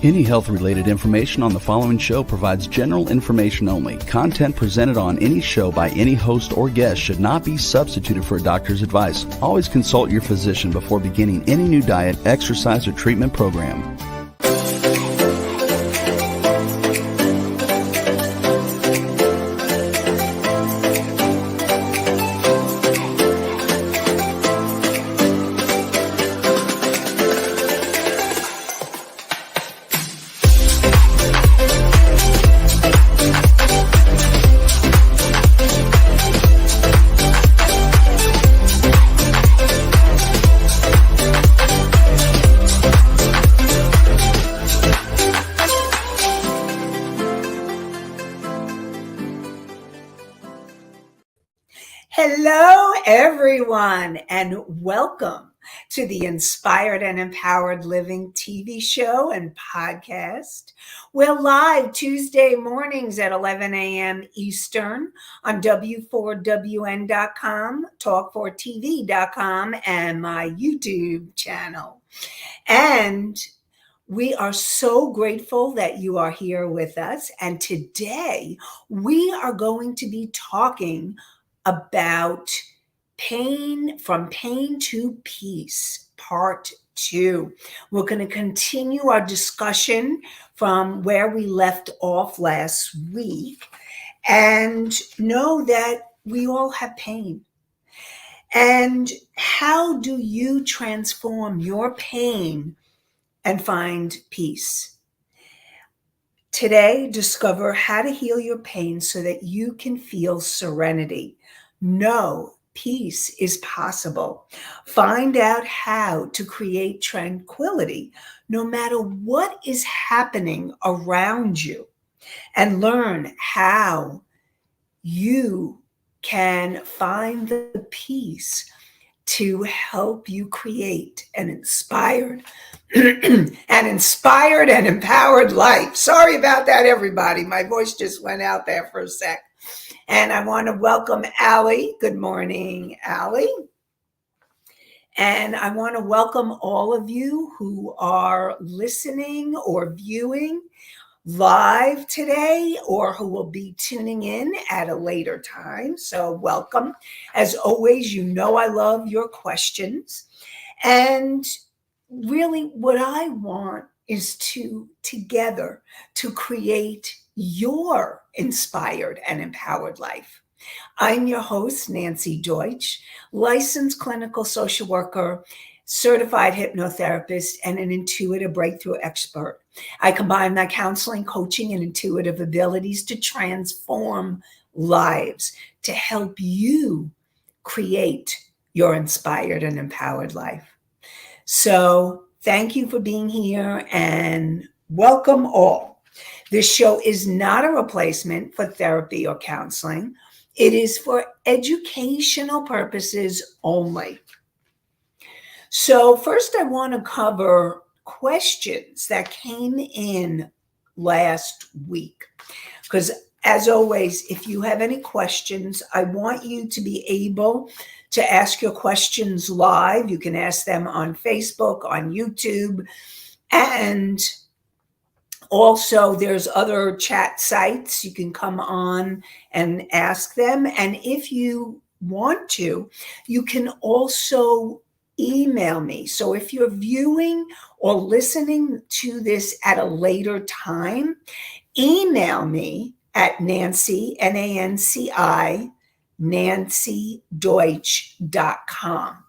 Any health-related information on the following show provides general information only. Content presented on any show by any host or guest should not be substituted for a doctor's advice. Always consult your physician before beginning any new diet, exercise, or treatment program. Hello, everyone, and welcome to the Inspired and Empowered Living TV show and podcast. We're live Tuesday mornings at 11 a.m. Eastern on W4WN.com, Talk4TV.com, and my YouTube channel. And we are so grateful that you are here with us. And today we are going to be talking about from pain to peace, part 2. We're going to continue our discussion from where we left off last week and know that we all have pain. And how do you transform your pain and find peace? Today, discover how to heal your pain so that you can feel serenity. Know peace is possible. Find out how to create tranquility no matter what is happening around you, and learn how you can find the peace to help you create an inspired and empowered life. Sorry about that, everybody. My voice just went out there for a sec. And I want to welcome Allie. Good morning, Allie. And I want to welcome all of you who are listening or viewing live today, or who will be tuning in at a later time. So welcome. As always, you know I love your questions. And really what I want is together to create your inspired and empowered life. I'm your host, Nanci Deutsch, licensed clinical social worker, certified hypnotherapist, and an intuitive breakthrough expert. I combine my counseling, coaching, and intuitive abilities to transform lives, to help you create your inspired and empowered life. So thank you for being here and welcome all. This show is not a replacement for therapy or counseling. It is for educational purposes only. So first, I want to cover questions that came in last week. Because as always, if you have any questions, I want you to be able to ask your questions live. You can ask them on Facebook, on YouTube, and also there's other chat sites you can come on and ask them. And if you want to, you can also email me. So if you're viewing or listening to this at a later time, email me at Nanci, Nanci, NanciDeutsch.com.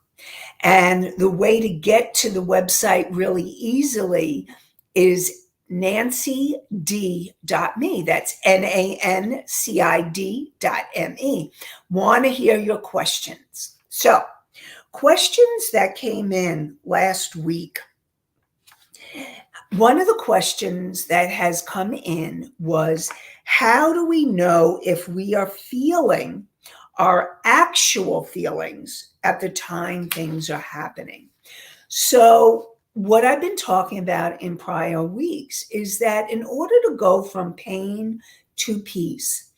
And the way to get to the website really easily is nancid.me. That's NancID.me. Want to hear your questions. So, questions that came in last week. One of the questions that has come in was, how do we know if we are feeling our actual feelings at the time things are happening? So what I've been talking about in prior weeks is that in order to go from pain to peace,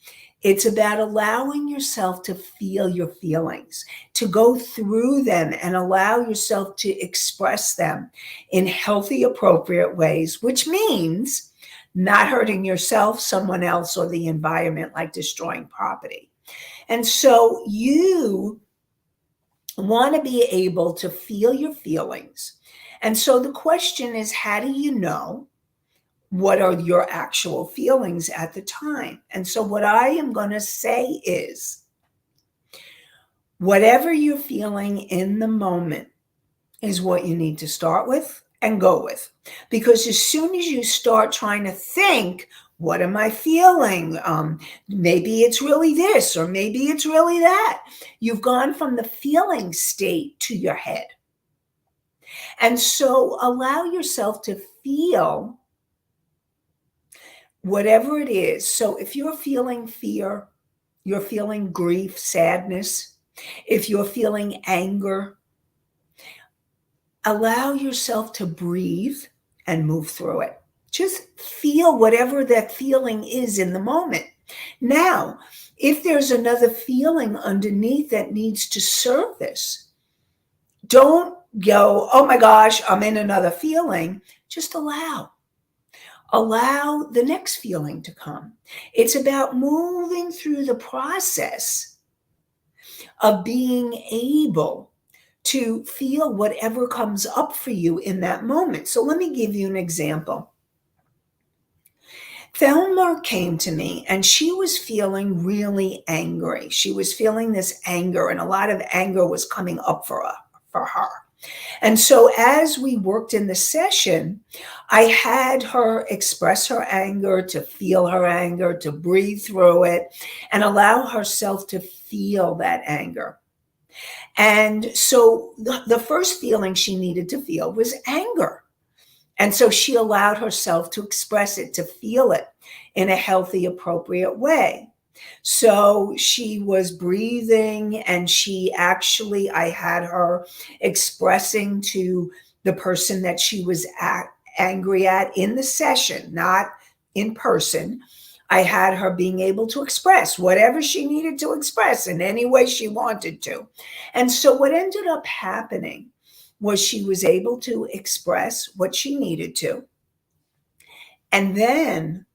It's about allowing yourself to feel your feelings, to go through them and allow yourself to express them in healthy, appropriate ways, which means not hurting yourself, someone else, or the environment, like destroying property. And so you want to be able to feel your feelings. And so the question is, how do you know what are your actual feelings at the time? And so what I am going to say is, whatever you're feeling in the moment is what you need to start with and go with. Because as soon as you start trying to think, what am I feeling? Maybe it's really this, or maybe it's really that. You've gone from the feeling state to your head. And so allow yourself to feel whatever it is. So if you're feeling fear, you're feeling grief, sadness, if you're feeling anger, allow yourself to breathe and move through it. Just feel whatever that feeling is in the moment. Now, if there's another feeling underneath that needs to surface, don't go, oh my gosh, I'm in another feeling. Just allow. Allow the next feeling to come. It's about moving through the process of being able to feel whatever comes up for you in that moment. So let me give you an example. Thelma came to me and she was feeling really angry. She was feeling this anger, and a lot of anger was coming up for her. And so as we worked in the session, I had her express her anger, to feel her anger, to breathe through it, and allow herself to feel that anger. And so the first feeling she needed to feel was anger. And so she allowed herself to express it, to feel it in a healthy, appropriate way. So she was breathing, and I had her expressing to the person that she was angry at in the session, not in person. I had her being able to express whatever she needed to express in any way she wanted to. And so what ended up happening was she was able to express what she needed to. And then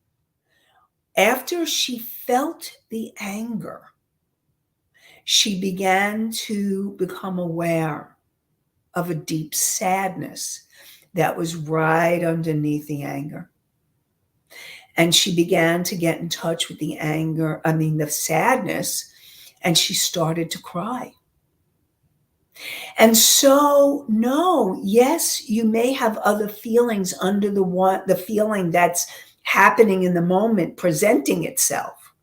after she felt the anger, she began to become aware of a deep sadness that was right underneath the anger. And she began to get in touch with the sadness, and she started to cry. And so, no, yes, you may have other feelings under the feeling that's happening in the moment, presenting itself.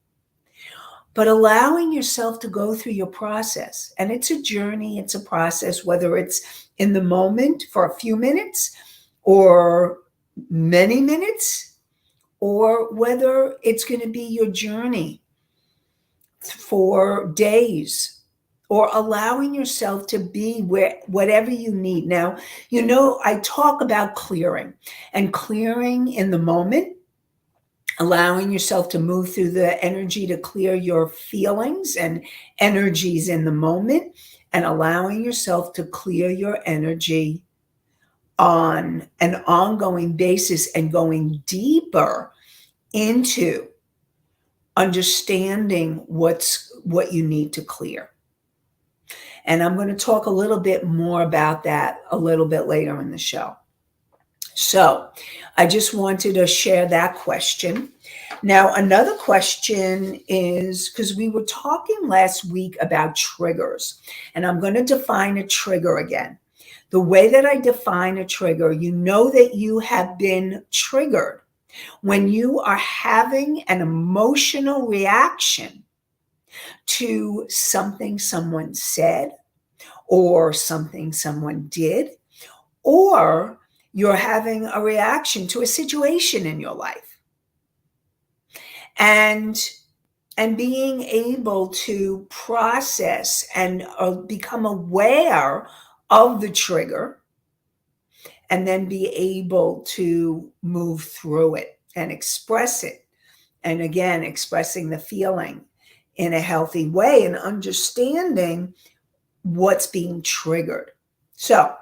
But allowing yourself to go through your process, and it's a journey, it's a process, whether it's in the moment for a few minutes or many minutes, or whether it's going to be your journey for days, or allowing yourself to be whatever you need. Now, I talk about clearing, and clearing in the moment, allowing yourself to move through the energy to clear your feelings and energies in the moment, and allowing yourself to clear your energy on an ongoing basis and going deeper into understanding what you need to clear. And I'm going to talk a little bit more about that a little bit later in the show. So I just wanted to share that question. Now, another question is, because we were talking last week about triggers, and I'm going to define a trigger again. The way that I define a trigger, you know that you have been triggered when you are having an emotional reaction to something someone said, or something someone did, or you're having a reaction to a situation in your life. And being able to process and become aware of the trigger, and then be able to move through it and express it. And again, expressing the feeling in a healthy way and understanding what's being triggered. So,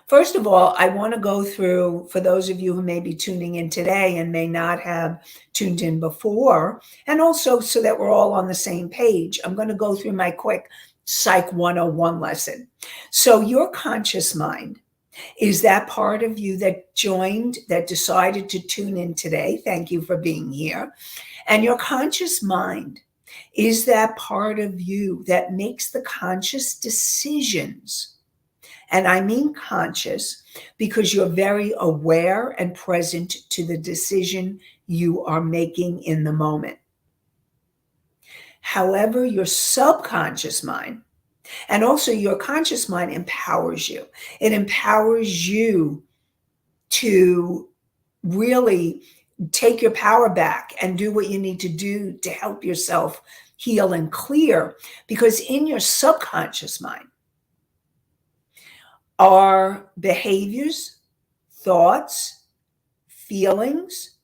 first of all, I want to go through, for those of you who may be tuning in today and may not have tuned in before, and also so that we're all on the same page, I'm going to go through my quick Psych 101 lesson. So, your conscious mind is that part of you that joined, that decided to tune in today. Thank you for being here. And your conscious mind is that part of you that makes the conscious decisions. And I mean conscious because you're very aware and present to the decision you are making in the moment. However, your subconscious mind and also your conscious mind empowers you. It empowers you to really take your power back and do what you need to do to help yourself heal and clear. Because in your subconscious mind are behaviors, thoughts, feelings,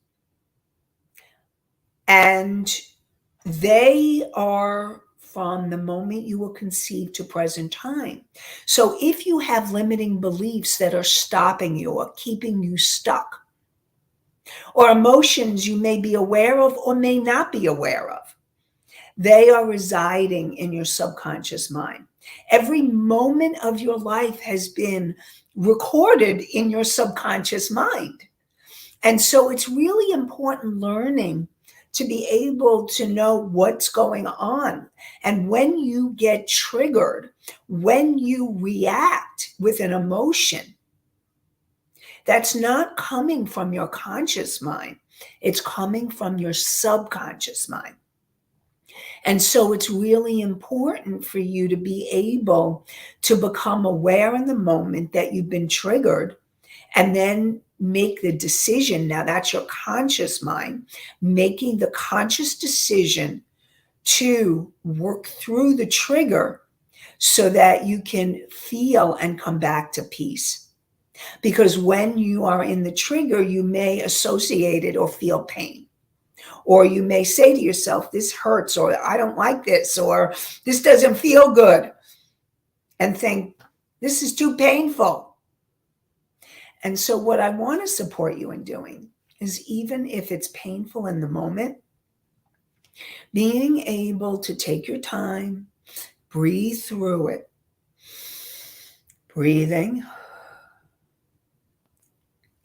and they are from the moment you were conceived to present time. So if you have limiting beliefs that are stopping you or keeping you stuck, or emotions you may be aware of or may not be aware of, they are residing in your subconscious mind. Every moment of your life has been recorded in your subconscious mind. And so it's really important learning to be able to know what's going on. And when you get triggered, when you react with an emotion, that's not coming from your conscious mind. It's coming from your subconscious mind. And so it's really important for you to be able to become aware in the moment that you've been triggered and then make the decision. Now, that's your conscious mind, making the conscious decision to work through the trigger so that you can feel and come back to peace. Because when you are in the trigger, you may associate it or feel pain. Or you may say to yourself, this hurts, or I don't like this, or this doesn't feel good, and think, this is too painful. And so what I want to support you in doing is, even if it's painful in the moment, being able to take your time, breathe through it, breathing.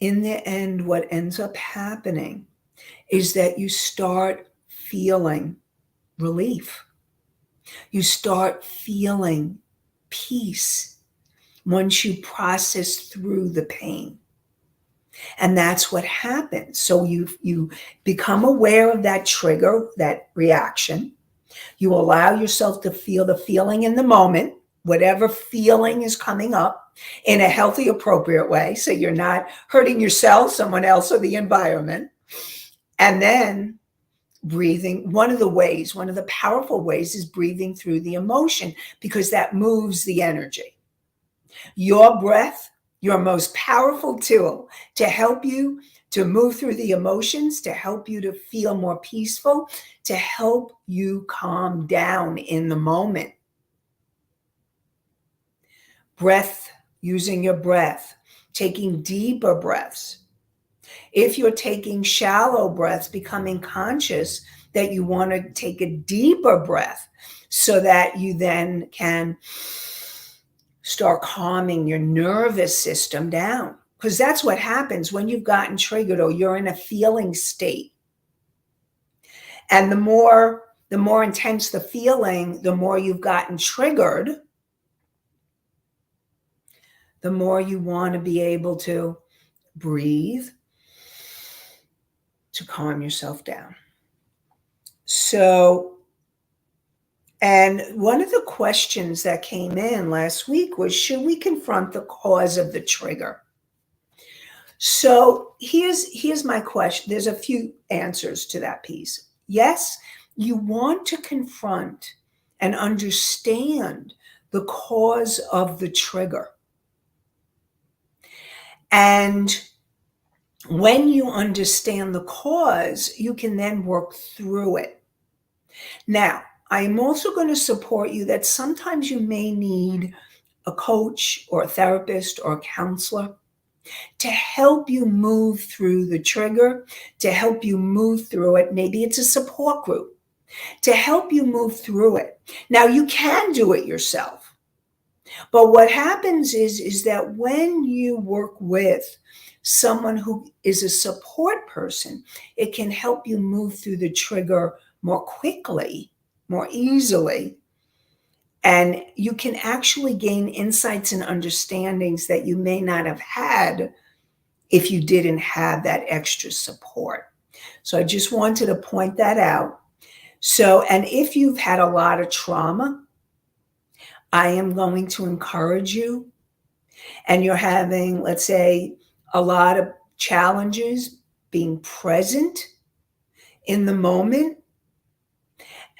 In the end, what ends up happening is that you start feeling relief. You start feeling peace once you process through the pain. And that's what happens. So you become aware of that trigger, that reaction. You allow yourself to feel the feeling in the moment, whatever feeling is coming up, in a healthy, appropriate way. So you're not hurting yourself, someone else, or the environment. And then breathing. One of the powerful ways is breathing through the emotion, because that moves the energy. Your breath, your most powerful tool to help you to move through the emotions, to help you to feel more peaceful, to help you calm down in the moment. Breath, using your breath, taking deeper breaths. If you're taking shallow breaths, becoming conscious that you want to take a deeper breath so that you then can start calming your nervous system down. Because that's what happens when you've gotten triggered or you're in a feeling state. And the more intense the feeling, the more you've gotten triggered, the more you want to be able to breathe to calm yourself down. So, and one of the questions that came in last week was, should we confront the cause of the trigger? So here's my question. There's a few answers to that piece. Yes, you want to confront and understand the cause of the trigger. And when you understand the cause, you can then work through it. Now, I am also going to support you that sometimes you may need a coach or a therapist or a counselor to help you move through the trigger, to help you move through it. Maybe it's a support group to help you move through it. Now, you can do it yourself. But what happens is that when you work with someone who is a support person, it can help you move through the trigger more quickly, more easily. And you can actually gain insights and understandings that you may not have had if you didn't have that extra support. So I just wanted to point that out. So, and if you've had a lot of trauma, I am going to encourage you, and you're having, let's say, a lot of challenges being present in the moment,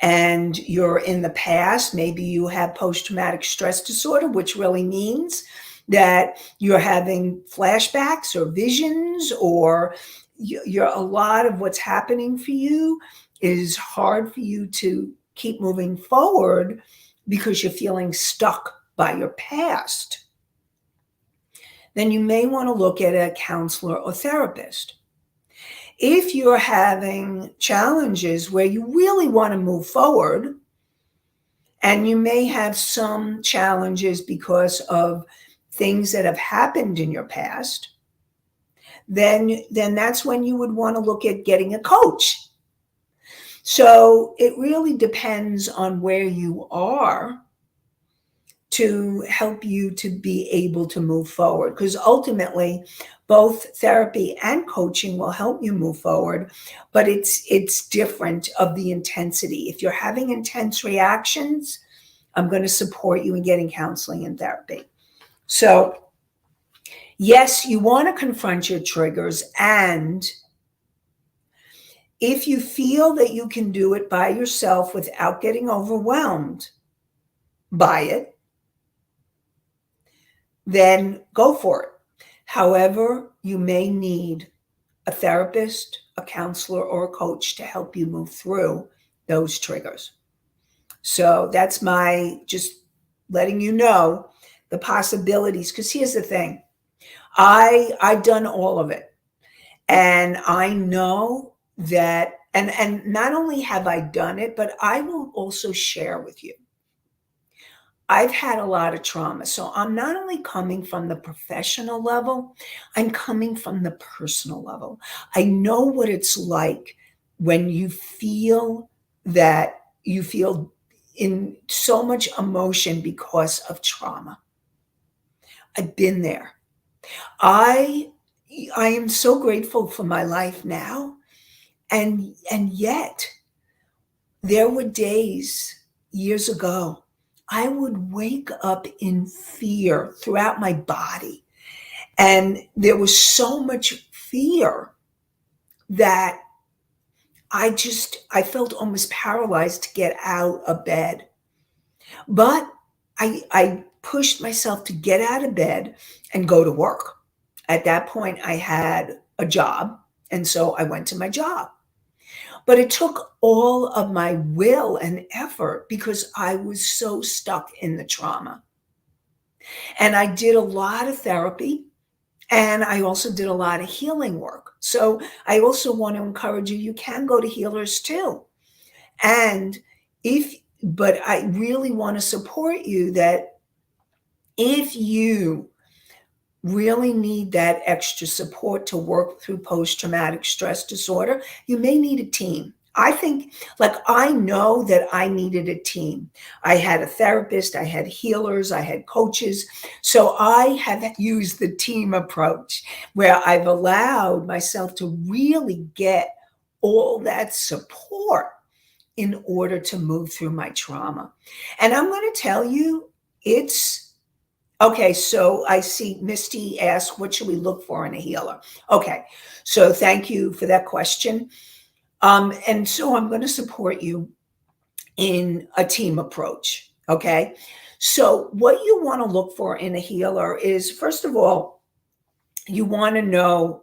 and you're in the past, maybe you have post-traumatic stress disorder, which really means that you're having flashbacks or visions, or you're a lot of what's happening for you is hard for you to keep moving forward because you're feeling stuck by your past. Then you may want to look at a counselor or therapist. If you're having challenges where you really want to move forward, and you may have some challenges because of things that have happened in your past, then that's when you would want to look at getting a coach. So it really depends on where you are to help you to be able to move forward, because ultimately both therapy and coaching will help you move forward, but it's different of the intensity. If you're having intense reactions, I'm going to support you in getting counseling and therapy. So yes, you want to confront your triggers, and if you feel that you can do it by yourself without getting overwhelmed by it, then go for it. However, you may need a therapist, a counselor, or a coach to help you move through those triggers. So that's my just letting you know the possibilities. Because here's the thing, I've done all of it, and I know that, and not only have I done it, but I will also share with you. I've had a lot of trauma. So I'm not only coming from the professional level, I'm coming from the personal level. I know what it's like when you feel that you feel in so much emotion because of trauma. I've been there. I am so grateful for my life now. And yet there were days years ago I would wake up in fear throughout my body. And there was so much fear that I felt almost paralyzed to get out of bed. But I pushed myself to get out of bed and go to work. At that point, I had a job. And so I went to my job. But it took all of my will and effort because I was so stuck in the trauma. And I did a lot of therapy, and I also did a lot of healing work. So I also want to encourage you, you can go to healers too. And but I really want to support you that if you really need that extra support to work through post-traumatic stress disorder, you may need a team. I think, like, I know that I needed a team. I had a therapist, I had healers, I had coaches. So I have used the team approach where I've allowed myself to really get all that support in order to move through my trauma. And I'm going to tell you, it's okay. So I see Misty asked, what should we look for in a healer? Okay. So thank you for that question. And so I'm going to support you in a team approach. Okay. So what you want to look for in a healer is, first of all, you want to know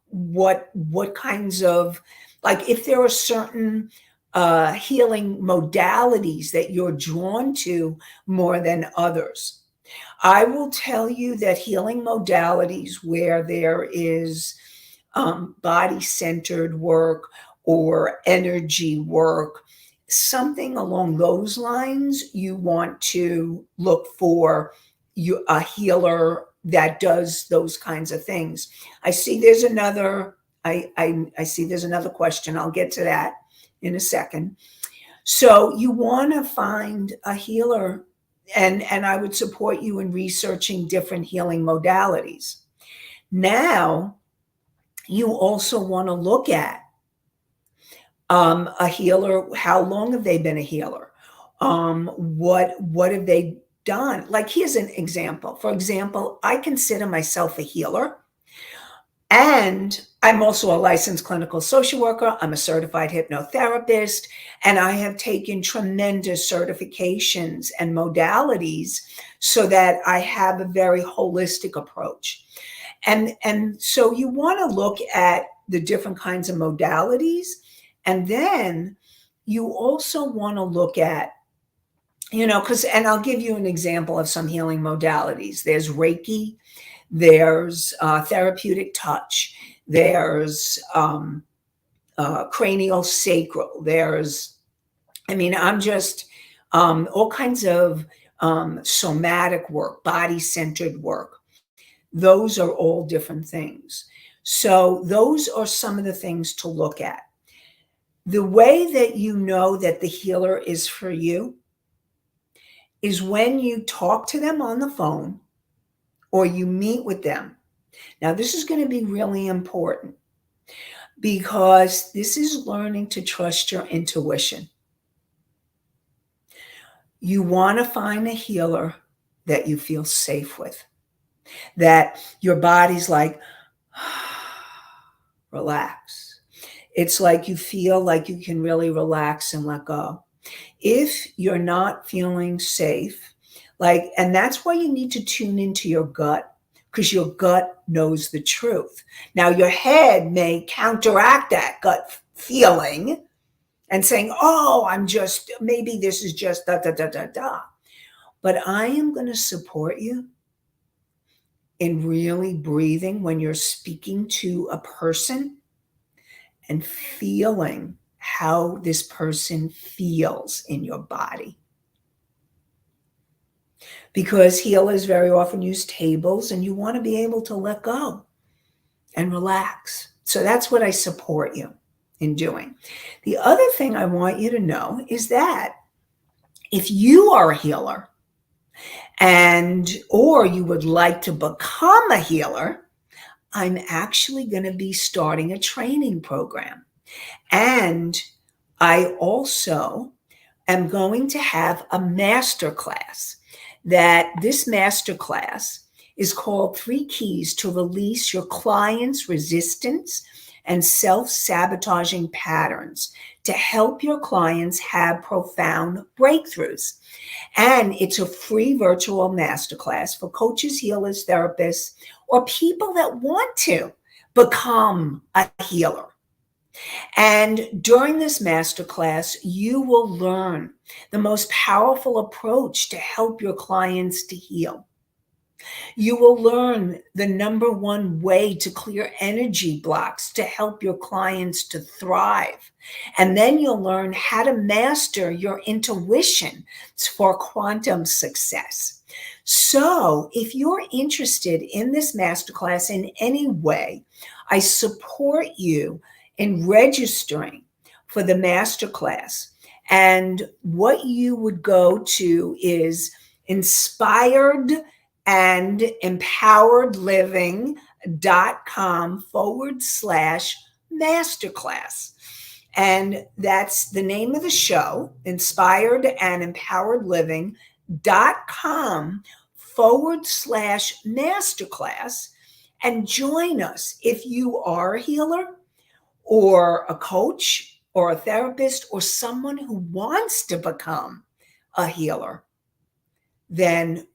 what kinds of, like, if there are certain healing modalities that you're drawn to more than others. I will tell you that healing modalities where there is body centered work or energy work, something along those lines, you want to look for a healer that does those kinds of things. I see there's another. I see there's another question. I'll get to that in a second. So you want to find a healer, and I would support you in researching different healing modalities. Now, you also want to look at a healer. How long have they been a healer? What have they done? Like, here's an example. For example, I consider myself a healer, and I'm also a licensed clinical social worker. I'm a certified hypnotherapist, and I have taken tremendous certifications and modalities so that I have a very holistic approach. And so you want to look at the different kinds of modalities, and then you also want to look at, and I'll give you an example of some healing modalities. There's Reiki, there's therapeutic touch, there's cranial sacral, there's, I'm just all kinds of somatic work, body centered work. Those are all different things. So those are some of the things to look at. The way that you know that the healer is for you is when you talk to them on the phone or you meet with them. Now, this is going to be really important because this is learning to trust your intuition. You want to find a healer that you feel safe with, that your body's like, relax. It's like you feel like you can really relax and let go. If you're not feeling safe, and that's why you need to tune into your gut, because your gut knows the truth. Now, your head may counteract that gut feeling and saying, oh, maybe this is just da, da, da, da, da. But I am going to support you in really breathing when you're speaking to a person and feeling how this person feels in your body. Because healers very often use tables, and you want to be able to let go and relax. So that's what I support you in doing. The other thing I want you to know is that if you are a healer or you would like to become a healer, I'm actually going to be starting a training program. And I also am going to have a masterclass. This masterclass is called 3 Keys to Release Your Clients' Resistance and Self-Sabotaging Patterns to help your clients have profound breakthroughs. And it's a free virtual masterclass for coaches, healers, therapists, or people that want to become a healer. And during this masterclass, you will learn the most powerful approach to help your clients to heal. You will learn the number one way to clear energy blocks to help your clients to thrive. And then you'll learn how to master your intuition for quantum success. So if you're interested in this masterclass in any way, I support you in registering for the masterclass. And what you would go to is inspiredandempoweredliving.com/masterclass. And that's the name of the show, inspiredandempoweredliving.com/masterclass. And join us if you are a healer or a coach or a therapist or someone who wants to become a healer. Then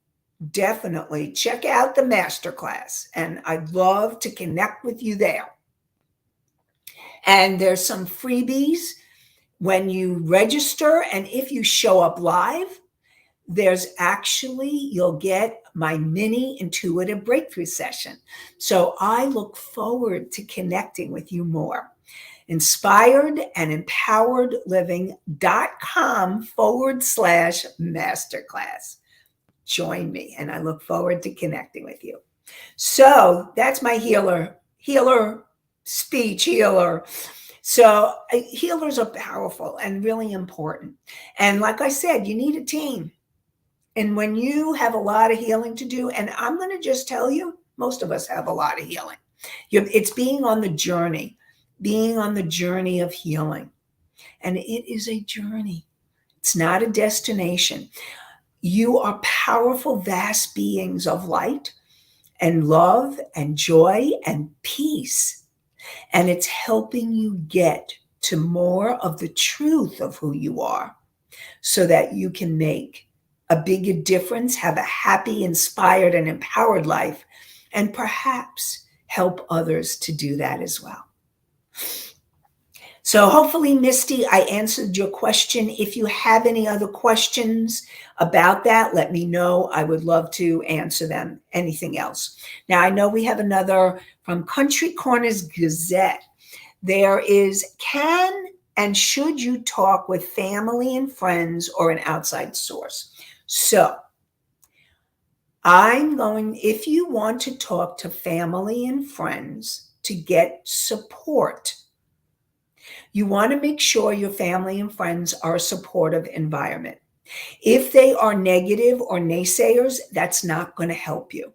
definitely check out the masterclass, and I'd love to connect with you there. And there's some freebies When you register and if you show up live, you'll get my mini intuitive breakthrough session. So I look forward to connecting with you more. inspiredandempoweredliving.com/masterclass. Join me, and I look forward to connecting with you. So that's my healer speech healer. So healers are powerful and really important. And like I said, you need a team. And when you have a lot of healing to do, and I'm going to just tell you, most of us have a lot of healing. It's being on the journey of healing. And it is a journey. It's not a destination. You are powerful, vast beings of light and love and joy and peace. And it's helping you get to more of the truth of who you are so that you can make a bigger difference, have a happy, inspired, and empowered life, and perhaps help others to do that as well. So hopefully, Misty, I answered your question. If you have any other questions about that, let me know. I would love to answer them. Anything else? Now, I know we have another from Country Corners Gazette. There is, can and should you talk with family and friends or an outside source? So if you want to talk to family and friends to get support, you want to make sure your family and friends are a supportive environment. If they are negative or naysayers, that's not going to help you.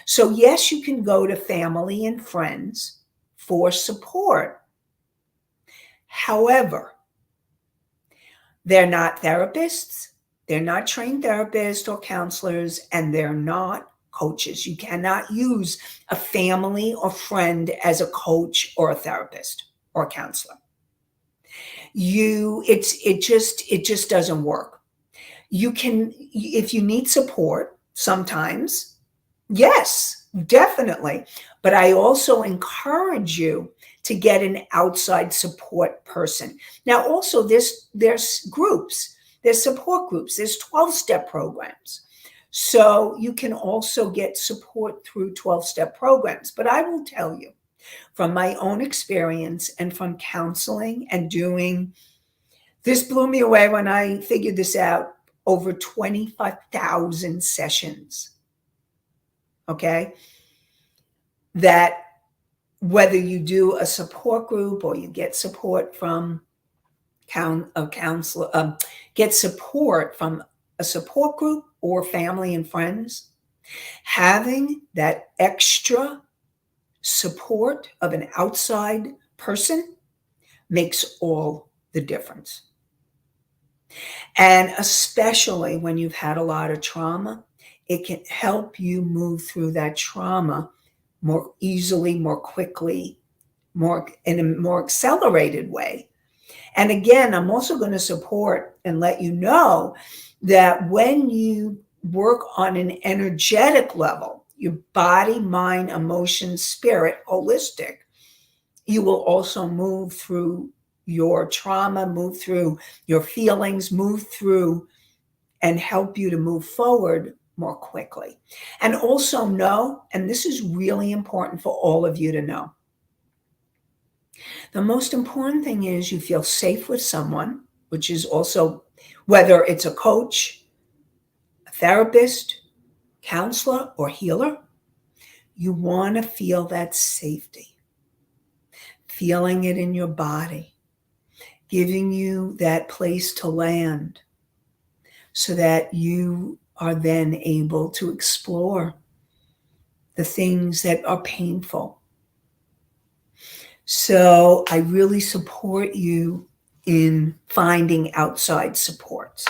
So yes, you can go to family and friends for support. However, they're not therapists, they're not trained therapists or counselors, and they're not coaches. You cannot use a family or friend as a coach or a therapist or a counselor. It just doesn't work. You can, if you need support sometimes, yes, definitely. But I also encourage you to get an outside support person. Now, also there's groups, there's support groups, there's 12-step programs. So you can also get support through 12-step programs. But I will tell you, from my own experience and from counseling and this blew me away when I figured this out, over 25,000 sessions. Okay? That whether you do a support group or you get support from a counselor, get support from a support group or family and friends, having that extra support of an outside person makes all the difference. And especially when you've had a lot of trauma, it can help you move through that trauma more easily, more quickly, in a more accelerated way. And again, I'm also going to support and let you know that when you work on an energetic level, your body, mind, emotion, spirit, holistic, you will also move through your trauma, move through your feelings, move through and help you to move forward more quickly. And also know, and this is really important for all of you to know, the most important thing is you feel safe with someone, which is also whether it's a coach, a therapist, counselor, or healer. You want to feel that safety, feeling it in your body, giving you that place to land so that you are then able to explore the things that are painful. So I really support you in finding outside supports.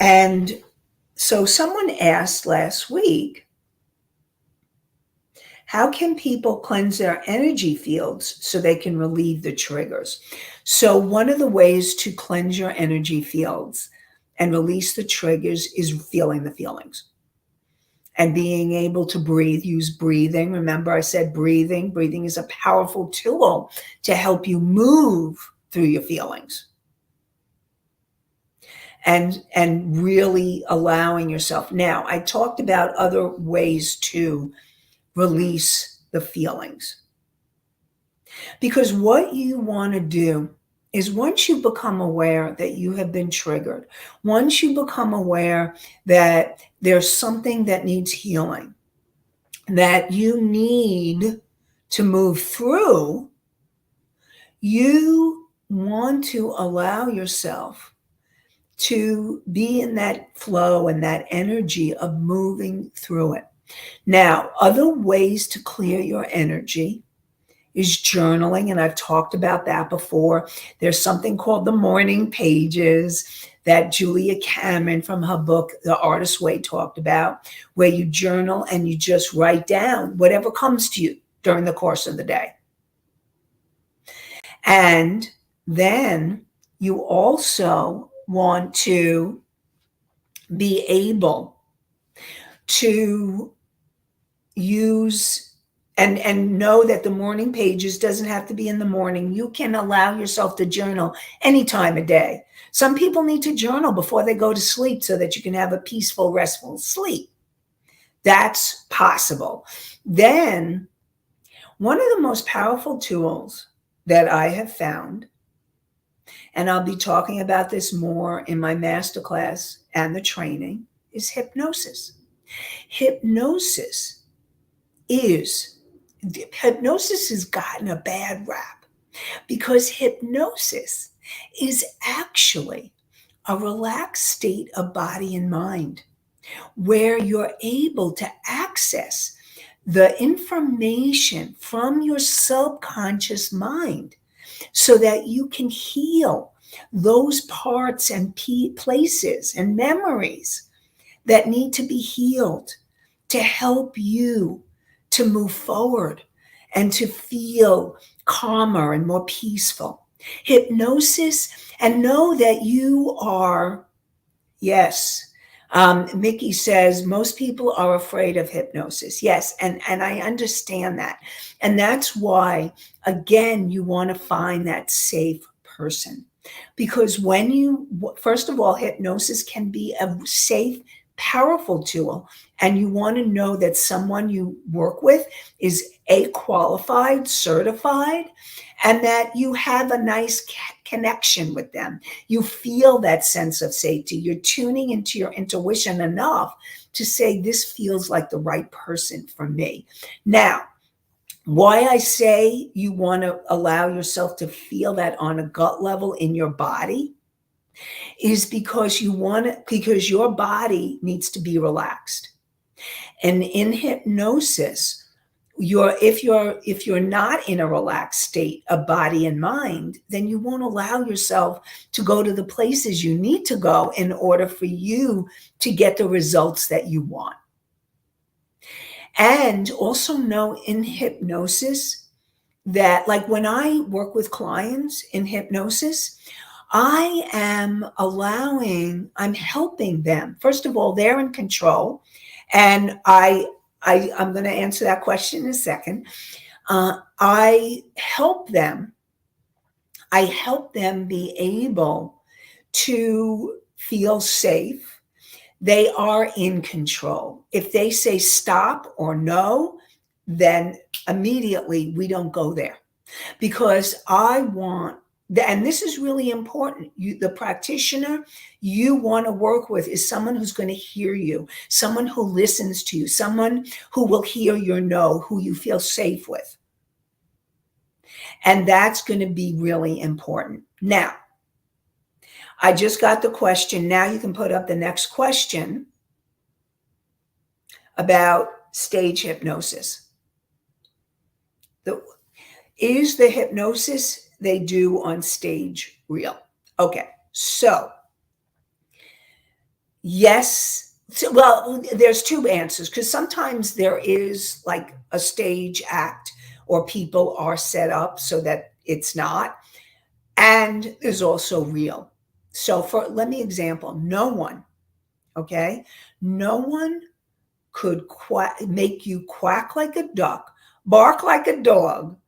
And so someone asked last week, how can people cleanse their energy fields so they can relieve the triggers? So one of the ways to cleanse your energy fields and release the triggers is feeling the feelings. and being able to breathe. Use breathing. Remember, I said breathing. Breathing is a powerful tool to help you move through your feelings. And really allowing yourself. Now, I talked about other ways to release the feelings. Because what you want to do is, once you become aware that you have been triggered, once you become aware that there's something that needs healing, that you need to move through, you want to allow yourself to be in that flow and that energy of moving through it. Now, other ways to clear your energy is journaling, and I've talked about that before. There's something called the morning pages that Julia Cameron from her book, The Artist's Way, talked about, where you journal and you just write down whatever comes to you during the course of the day. And then you also want to be able to use and know that the morning pages doesn't have to be in the morning. You can allow yourself to journal any time of day. Some people need to journal before they go to sleep so that you can have a peaceful, restful sleep. That's possible. Then, one of the most powerful tools that I have found, and I'll be talking about this more in my masterclass and the training, is hypnosis. Hypnosis has gotten a bad rap because hypnosis is actually a relaxed state of body and mind where you're able to access the information from your subconscious mind so that you can heal those parts and places and memories that need to be healed to help you to move forward and to feel calmer and more peaceful. Hypnosis, and know that you are, yes. Mickey says most people are afraid of hypnosis. Yes, and I understand that. And that's why, again, you want to find that safe person. Because first of all, hypnosis can be a safe, powerful tool. And you want to know that someone you work with is qualified, certified, and that you have a nice connection with them. You feel that sense of safety. You're tuning into your intuition enough to say, this feels like the right person for me. Now, why I say you want to allow yourself to feel that on a gut level in your body is because your body needs to be relaxed. And in hypnosis, if you're not in a relaxed state of body and mind, then you won't allow yourself to go to the places you need to go in order for you to get the results that you want. And also know in hypnosis that, like when I work with clients in hypnosis, I'm helping them. First of all, they're in control. And I'm going to answer that question in a second. I help them be able to feel safe. They are in control. If they say stop or no, then immediately we don't go there, because and this is really important. The practitioner you want to work with is someone who's going to hear you, someone who listens to you, someone who will hear your no, who you feel safe with. And that's going to be really important. Now, I just got the question. Now you can put up the next question about stage hypnosis. Is the hypnosis they do on stage real? Okay, so yes. Well, there's two answers, because sometimes there is like a stage act or people are set up so that it's not. And there's also real. So let me example, no one could make you quack like a duck, bark like a dog,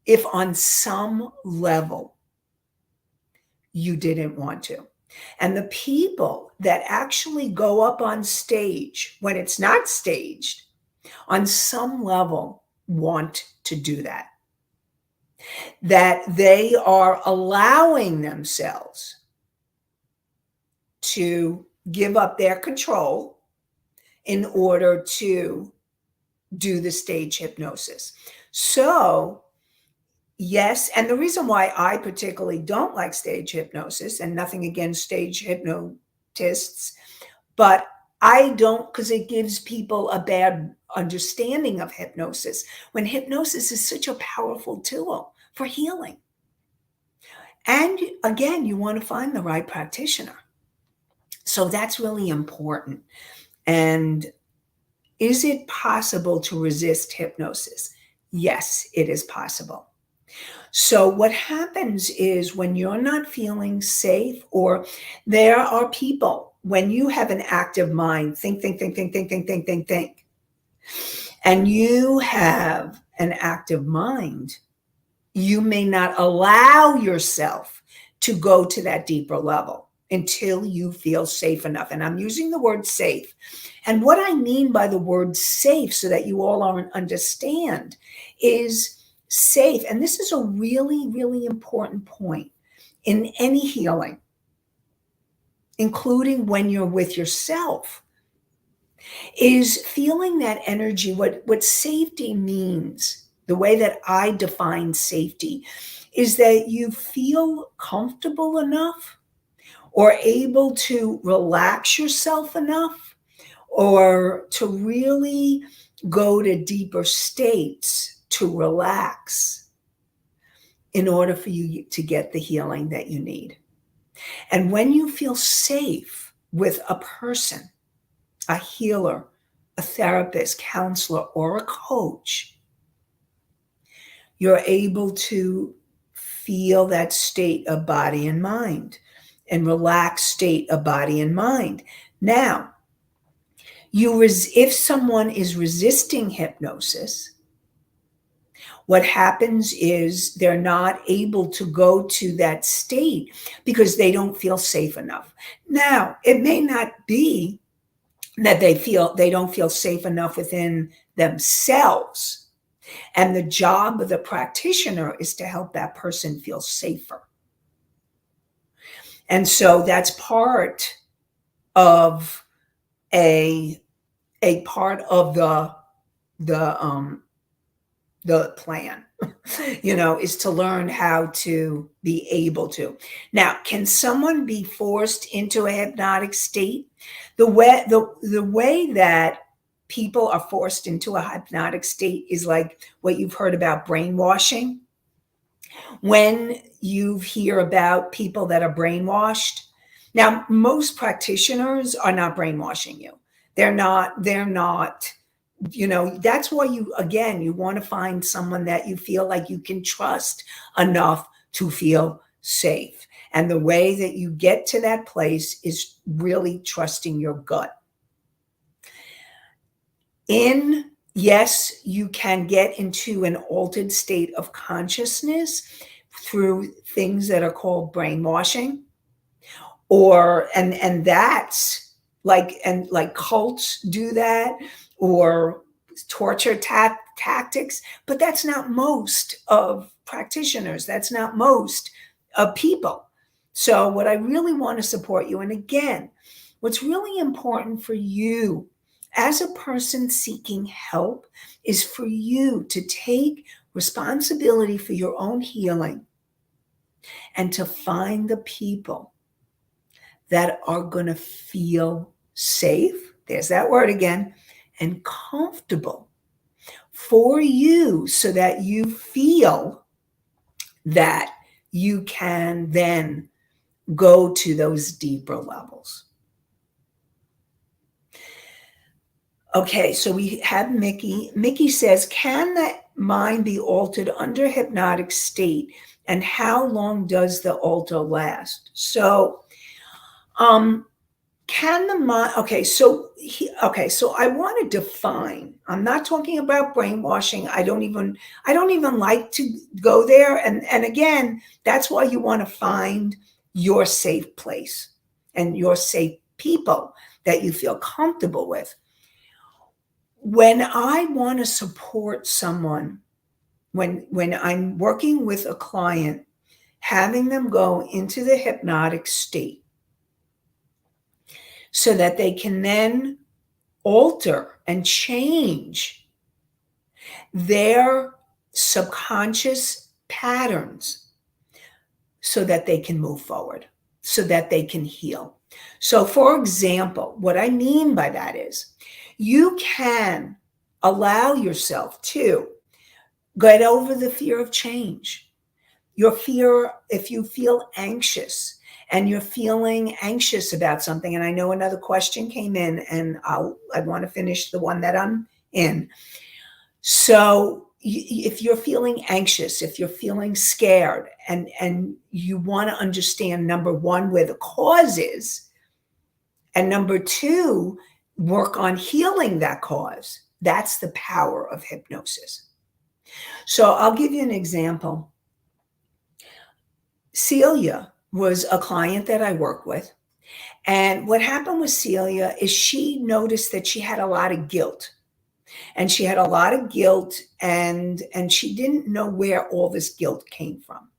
if on some level you didn't want to. And the people that actually go up on stage when it's not staged, on some level, want to do that. That they are allowing themselves to give up their control in order to do the stage hypnosis. So, yes, and the reason why I particularly don't like stage hypnosis, and nothing against stage hypnotists, but I don't, because it gives people a bad understanding of hypnosis, when hypnosis is such a powerful tool for healing. And again, you want to find the right practitioner. So that's really important. And is it possible to resist hypnosis? Yes, it is possible. So what happens is when you're not feeling safe, or there are people, when you have an active mind, think, and you have an active mind, you may not allow yourself to go to that deeper level until you feel safe enough. And I'm using the word safe. And what I mean by the word safe, so that you all understand, is safe. And this is a really, really important point in any healing, including when you're with yourself, is feeling that energy. What safety means, the way that I define safety, is that you feel comfortable enough or able to relax yourself enough, or to really go to deeper states to relax in order for you to get the healing that you need. And when you feel safe with a person, a healer, a therapist, counselor, or a coach, you're able to feel that state of body and mind, and relaxed state of body and mind. Now, if someone is resisting hypnosis, what happens is they're not able to go to that state because they don't feel safe enough. Now, it may not be that they don't feel safe enough within themselves. And the job of the practitioner is to help that person feel safer. And so that's part of a part of the plan, is to learn how to be able to. Now, can someone be forced into a hypnotic state? The way that people are forced into a hypnotic state is like what you've heard about brainwashing. When you hear about people that are brainwashed, now most practitioners are not brainwashing you. They're not, that's why you want to find someone that you feel like you can trust enough to feel safe. And the way that you get to that place is really trusting your gut. Yes, you can get into an altered state of consciousness through things that are called brainwashing, and that's like cults do that, or torture tactics, but that's not most of practitioners. That's not most of people. So what I really want to support you, and again, what's really important for you as a person seeking help, is for you to take responsibility for your own healing and to find the people that are going to feel safe, there's that word again, and comfortable for you, so that you feel that you can then go to those deeper levels. Okay, so we have Mickey. Mickey says, can the mind be altered under hypnotic state, and how long does the alter last? So, Can the mind, so I want to define. I'm not talking about brainwashing. I don't even like to go there. And again, that's why you want to find your safe place and your safe people that you feel comfortable with. When I want to support someone, when I'm working with a client, having them go into the hypnotic state so that they can then alter and change their subconscious patterns so that they can move forward, so that they can heal. So, for example, what I mean by that is you can allow yourself to get over the fear of change. Your fear, if you feel anxious and you're feeling anxious about something, and I know another question came in, and I want to finish the one that I'm in. So if you're feeling anxious, if you're feeling scared, and you want to understand, number one, where the cause is, and number two, work on healing that cause, that's the power of hypnosis. So I'll give you an example. Celia was a client that I work with. And what happened with Celia is she noticed that she had a lot of guilt. And she had a lot of guilt, and she didn't know where all this guilt came from.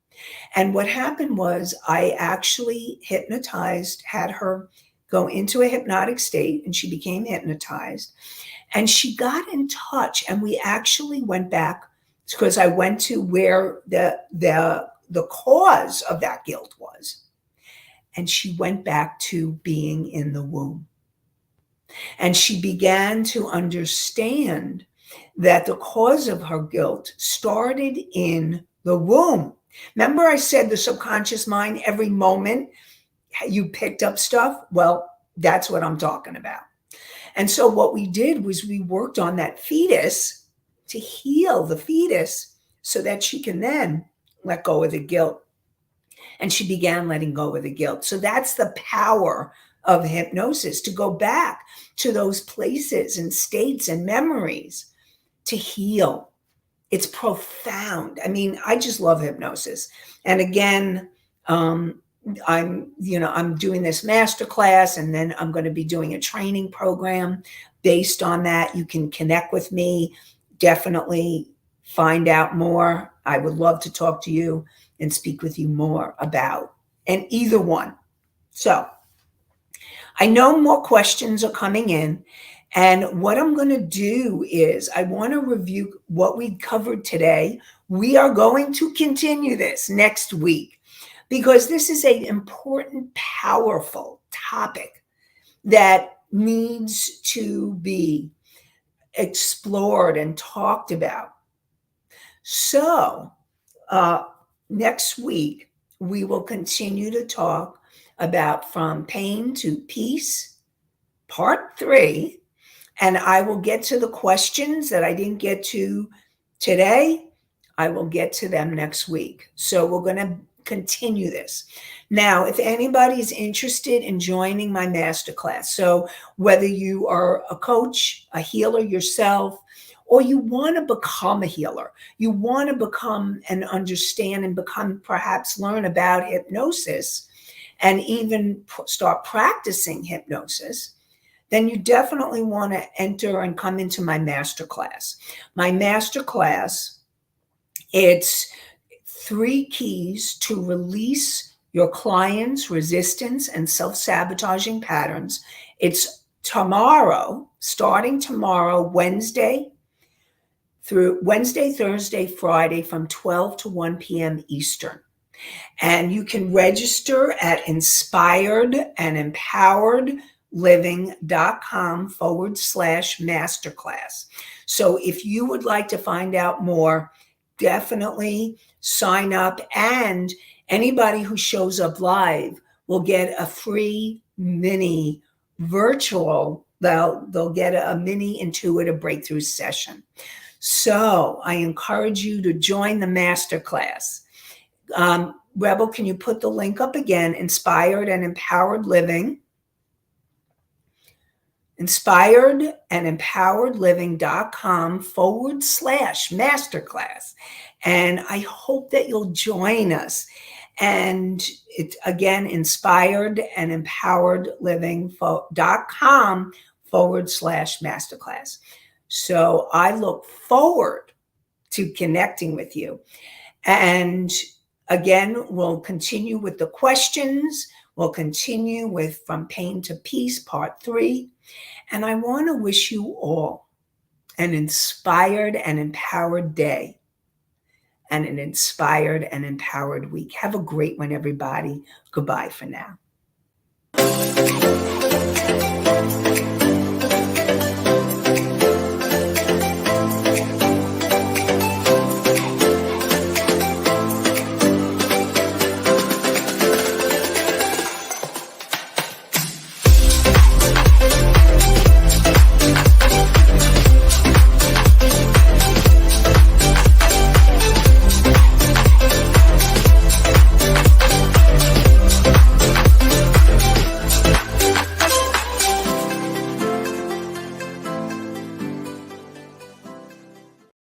And what happened was I actually hypnotized, had her go into a hypnotic state, and she became hypnotized. And she got in touch, and we actually went back because I went to where the cause of that guilt was. And she went back to being in the womb. And she began to understand that the cause of her guilt started in the womb. Remember, I said the subconscious mind, every moment you picked up stuff? Well, that's what I'm talking about. And so what we did was we worked on that fetus to heal the fetus so that she can then let go of the guilt. And she began letting go of the guilt. So that's the power of hypnosis, to go back to those places and states and memories to heal. It's profound. I mean, I just love hypnosis. And again, I'm doing this masterclass, and then I'm going to be doing a training program based on that. You can connect with me, definitely find out more. I would love to talk to you and speak with you more about, and either one. So I know more questions are coming in. And what I'm going to do is I want to review what we covered today. We are going to continue this next week because this is an important, powerful topic that needs to be explored and talked about. So next week, we will continue to talk about From Pain to Peace, Part 3. And I will get to the questions that I didn't get to today. I will get to them next week. So we're going to continue this. Now, if anybody's interested in joining my masterclass, so whether you are a coach, a healer yourself, or you want to become a healer, you want to become and understand and become, perhaps learn about hypnosis and even start practicing hypnosis, then you definitely want to enter and come into my masterclass. My masterclass, it's 3 keys to release your clients' resistance and self-sabotaging patterns. It's tomorrow, starting tomorrow, Wednesday, Thursday, Friday, from 12 to 1 p.m. Eastern. And you can register at inspiredandempoweredliving.com/masterclass. So if you would like to find out more, definitely sign up. And anybody who shows up live will get a free mini virtual, they'll get a mini intuitive breakthrough session. So I encourage you to join the masterclass. Rebel, can you put the link up again? Inspired and Empowered Living. inspiredandempoweredliving.com/masterclass. And I hope that you'll join us. And it again, inspiredandempoweredliving.com/masterclass. So I look forward to connecting with you. And again, we'll continue with the questions. We'll continue with From Pain to Peace, Part 3. And I want to wish you all an inspired and empowered day and an inspired and empowered week. Have a great one, everybody. Goodbye for now.